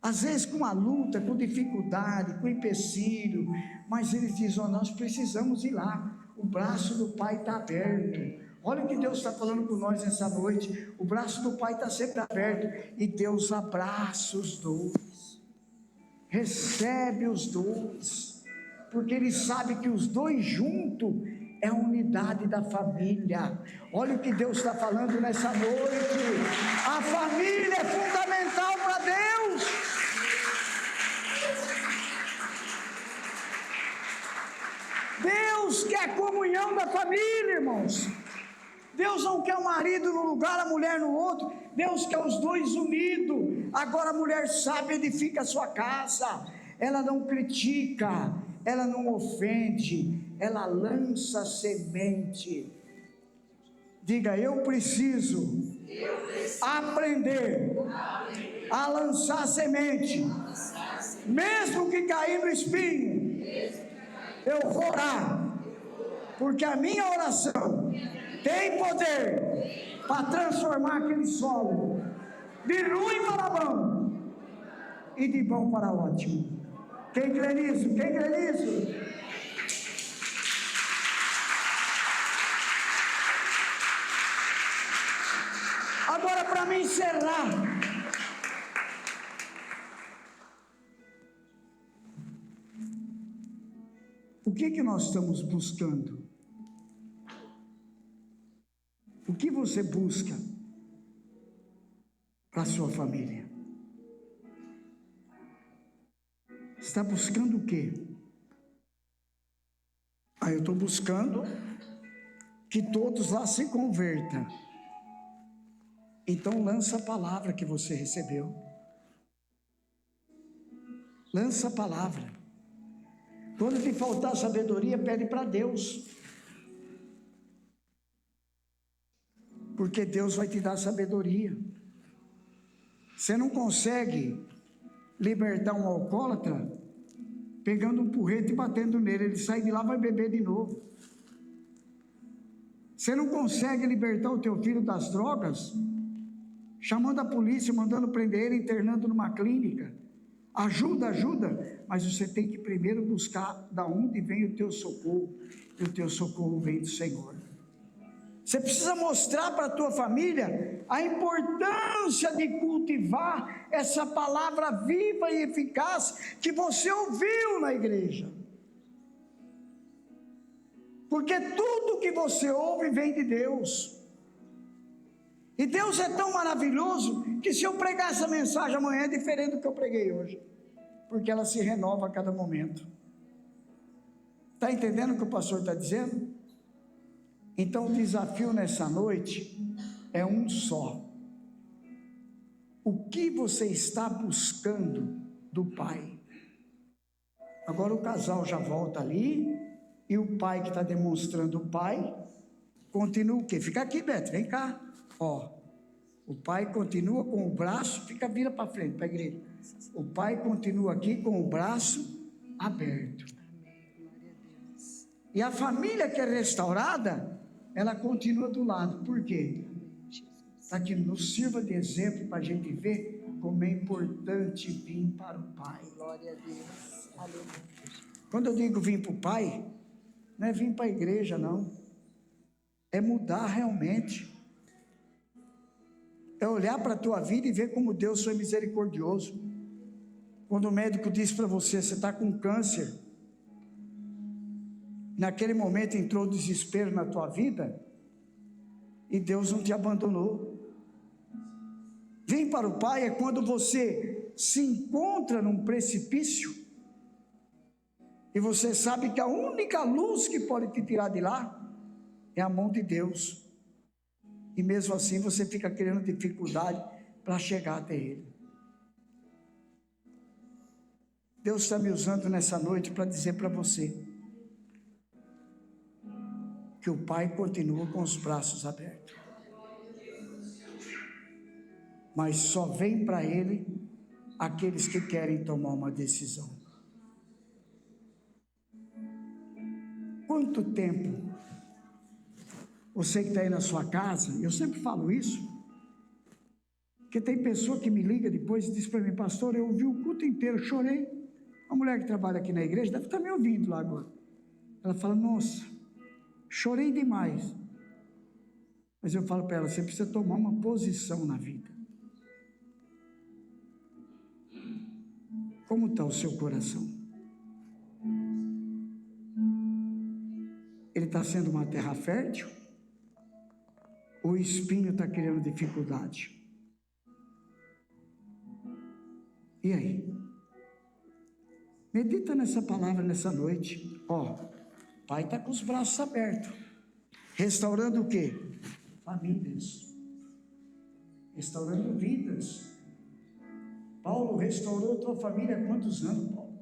Às vezes com uma luta, com dificuldade, com empecilho, mas eles dizem, nós precisamos ir lá, o braço do Pai está aberto. Olha o que Deus está falando com nós essa noite, o braço do Pai está sempre aberto, e Deus abraça os dois, recebe os dois, porque Ele sabe que os dois juntos é a unidade da família. Olha o que Deus está falando nessa noite, a família é fundamental para Deus. Deus quer a comunhão da família, irmãos. Deus não quer o marido num lugar, a mulher no outro. Deus quer os dois unidos. Agora a mulher sábia edifica a sua casa. Ela não critica, ela não ofende, ela lança semente. Diga, eu preciso aprender a lançar semente Mesmo que cair no espinho, eu vou orar, porque a minha oração tem poder para transformar aquele solo de ruim para bom e de bom para ótimo. Quem crê nisso? Quem crê nisso? Agora, para me encerrar, o que nós estamos buscando? O que você busca para a sua família? Está buscando o quê? Eu estou buscando que todos lá se convertam. Então lança a palavra que você recebeu. Lança a palavra. Quando te faltar sabedoria, pede para Deus. Porque Deus vai te dar sabedoria. Você não consegue libertar um alcoólatra pegando um porrete e batendo nele. Ele sai de lá e vai beber de novo. Você não consegue libertar o teu filho das drogas chamando a polícia, mandando prender ele, internando numa clínica. Ajuda, mas você tem que primeiro buscar da onde vem o teu socorro, e o teu socorro vem do Senhor. Você precisa mostrar para a tua família a importância de cultivar essa palavra viva e eficaz que você ouviu na igreja. Porque tudo que você ouve vem de Deus. E Deus é tão maravilhoso que se eu pregar essa mensagem amanhã é diferente do que eu preguei hoje, porque ela se renova a cada momento. Está entendendo o que o pastor está dizendo? Então o desafio nessa noite é um só. O que você está buscando do Pai? Agora o casal já volta ali, e o pai que está demonstrando o Pai, continua o quê? Fica aqui, Beto, vem cá. O pai continua com o braço, vira para frente, para a igreja. O pai continua aqui com o braço aberto. E a família que é restaurada, ela continua do lado. Por quê? Para que nos sirva de exemplo para a gente ver como é importante vir para o Pai. Glória a Deus. Aleluia. Quando eu digo vir para o Pai, não é vir para a igreja, não. É mudar realmente. É olhar para a tua vida e ver como Deus foi misericordioso. Quando o médico diz para você, você está com câncer, naquele momento entrou o desespero na tua vida, e Deus não te abandonou. Vem para o Pai é quando você se encontra num precipício, e você sabe que a única luz que pode te tirar de lá é a mão de Deus. E mesmo assim você fica criando dificuldade para chegar até Ele. Deus está me usando nessa noite para dizer para você que o Pai continua com os braços abertos. Mas só vem para Ele aqueles que querem tomar uma decisão. Quanto tempo você que está aí na sua casa, eu sempre falo isso, porque tem pessoa que me liga depois e diz para mim, pastor, eu ouvi o culto inteiro, chorei. A mulher que trabalha aqui na igreja deve estar me ouvindo lá agora. Ela fala, nossa, chorei demais. Mas eu falo para ela, você precisa tomar uma posição na vida. Como está o seu coração? Ele está sendo uma terra fértil? Ou o espinho está criando dificuldade? E aí? Medita nessa palavra nessa noite. O Pai está com os braços abertos. Restaurando o quê? Famílias. Restaurando vidas. Paulo restaurou a tua família há quantos anos, Paulo?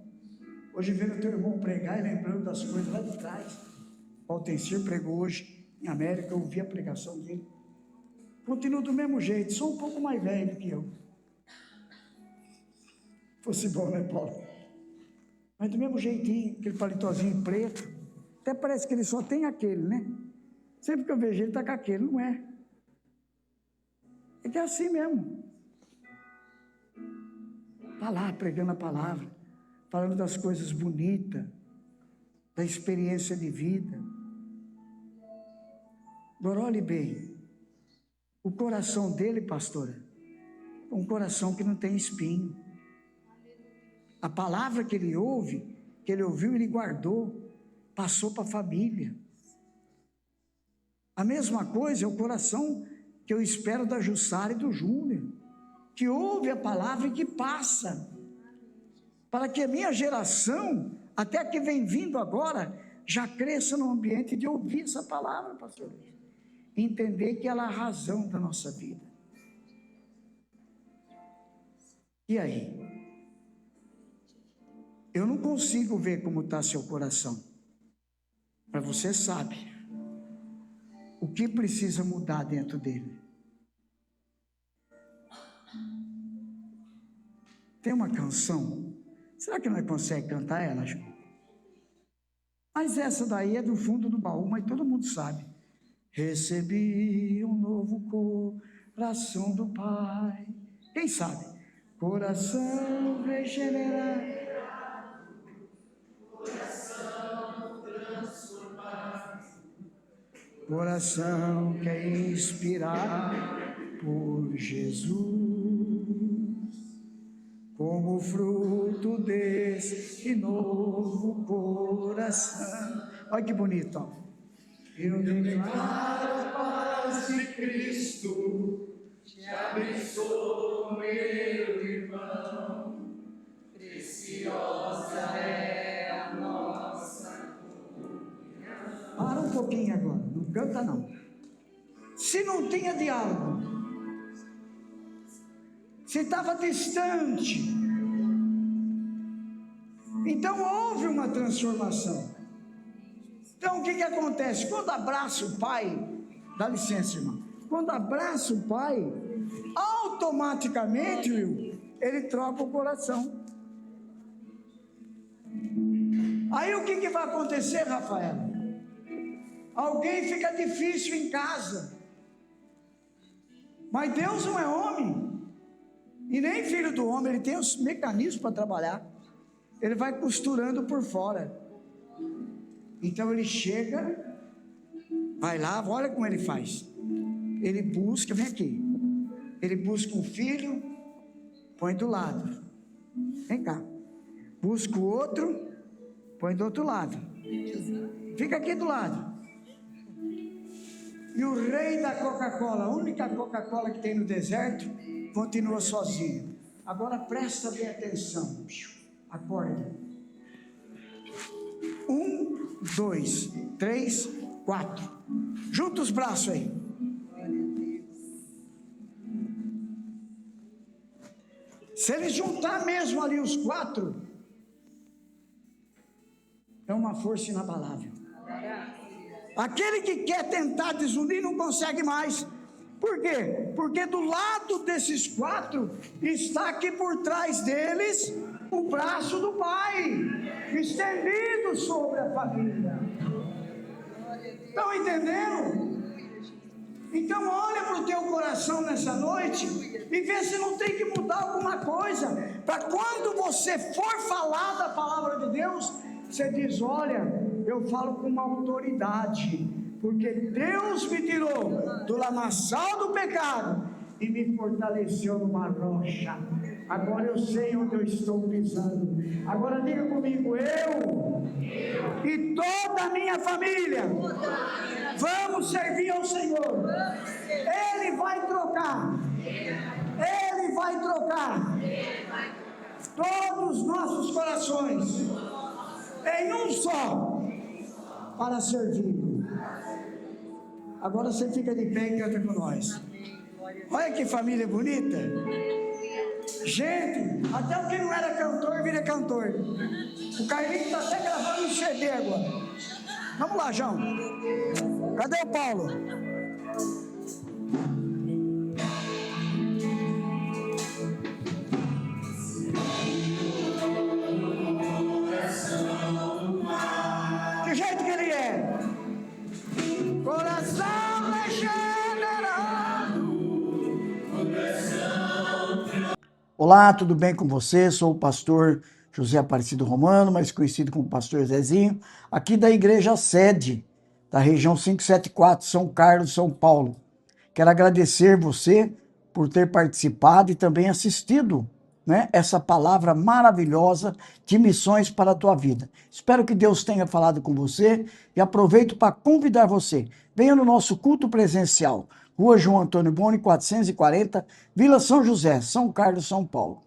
Hoje vendo teu irmão pregar e lembrando das coisas lá de trás. Paulo Tencir pregou hoje em América, eu ouvi a pregação dele. Continua do mesmo jeito, sou um pouco mais velho do que eu. Fosse bom, né, Paulo? Mas do mesmo jeitinho, aquele palitozinho preto, até parece que ele só tem aquele, né? Sempre que eu vejo ele, está com aquele, não é? É que é assim mesmo. Está lá pregando a palavra, falando das coisas bonitas, da experiência de vida. Agora olhe bem, o coração dele, pastora, é um coração que não tem espinho. A palavra que ele ouve, que ele ouviu, ele guardou, passou para a família. A mesma coisa é o coração que eu espero da Jussara e do Júnior, que ouve a palavra e que passa, para que a minha geração, até a que vem vindo agora, já cresça no ambiente de ouvir essa palavra, pastor. Entender que ela é a razão da nossa vida. E aí? Eu não consigo ver como está seu coração, mas você sabe o que precisa mudar dentro dele. Tem uma canção, será que nós conseguimos cantar ela, João? Mas essa daí é do fundo do baú, mas todo mundo sabe. Recebi um novo coração do Pai. Quem sabe? Coração regenerado. Coração que é inspirado por Jesus, como fruto desse novo coração. Olha que bonito, ó. Eu declaro a paz de Cristo, te abençoo, meu irmão, preciosa é a nossa comunhão. Para um pouquinho agora, não canta não. Se não tinha diálogo, se estava distante, então houve uma transformação. Então o que acontece? Quando abraça o pai, dá licença, irmão, quando abraça o pai, automaticamente, ele troca o coração. Aí o que vai acontecer, Rafael? Alguém fica difícil em casa, mas Deus não é homem, e nem filho do homem, ele tem os mecanismos para trabalhar, ele vai costurando por fora. Então ele chega, vai lá, olha como ele faz, ele busca, vem aqui, ele busca um filho, põe do lado, vem cá, busca o outro, põe do outro lado, fica aqui do lado. E o rei da Coca-Cola, a única Coca-Cola que tem no deserto, continua sozinho. Agora presta bem atenção, acorda. 1, 2, 3, 4. Junta os braços aí. Se ele juntar mesmo ali os 4, é uma força inabalável. Aquele que quer tentar desunir não consegue mais. Por quê? Porque do lado desses 4 está aqui por trás deles o braço do Pai, estendido sobre a família. Estão entendendo? Então olha para o teu coração nessa noite e vê se não tem que mudar alguma coisa, para quando você for falar da palavra de Deus, você diz: olha, eu falo com uma autoridade, porque Deus me tirou do lamaçal do pecado e me fortaleceu numa rocha. Agora eu sei onde eu estou pisando. Agora diga comigo: eu e toda a minha família vamos servir ao Senhor. Ele vai trocar todos os nossos corações em um só, para servir. Agora você fica de pé e canta com nós. Olha que família bonita. Gente, até o que não era cantor vira cantor. O Carlinhos está até gravando um CD agora. Vamos lá, João. Cadê o Paulo? Olá, tudo bem com você? Sou o pastor José Aparecido Romano, mais conhecido como pastor Zezinho, aqui da igreja sede da região 574, São Carlos, São Paulo. Quero agradecer você por ter participado e também assistido, essa palavra maravilhosa de missões para a tua vida. Espero que Deus tenha falado com você e aproveito para convidar você. Venha no nosso culto presencial, Rua João Antônio Boni, 440, Vila São José, São Carlos, São Paulo.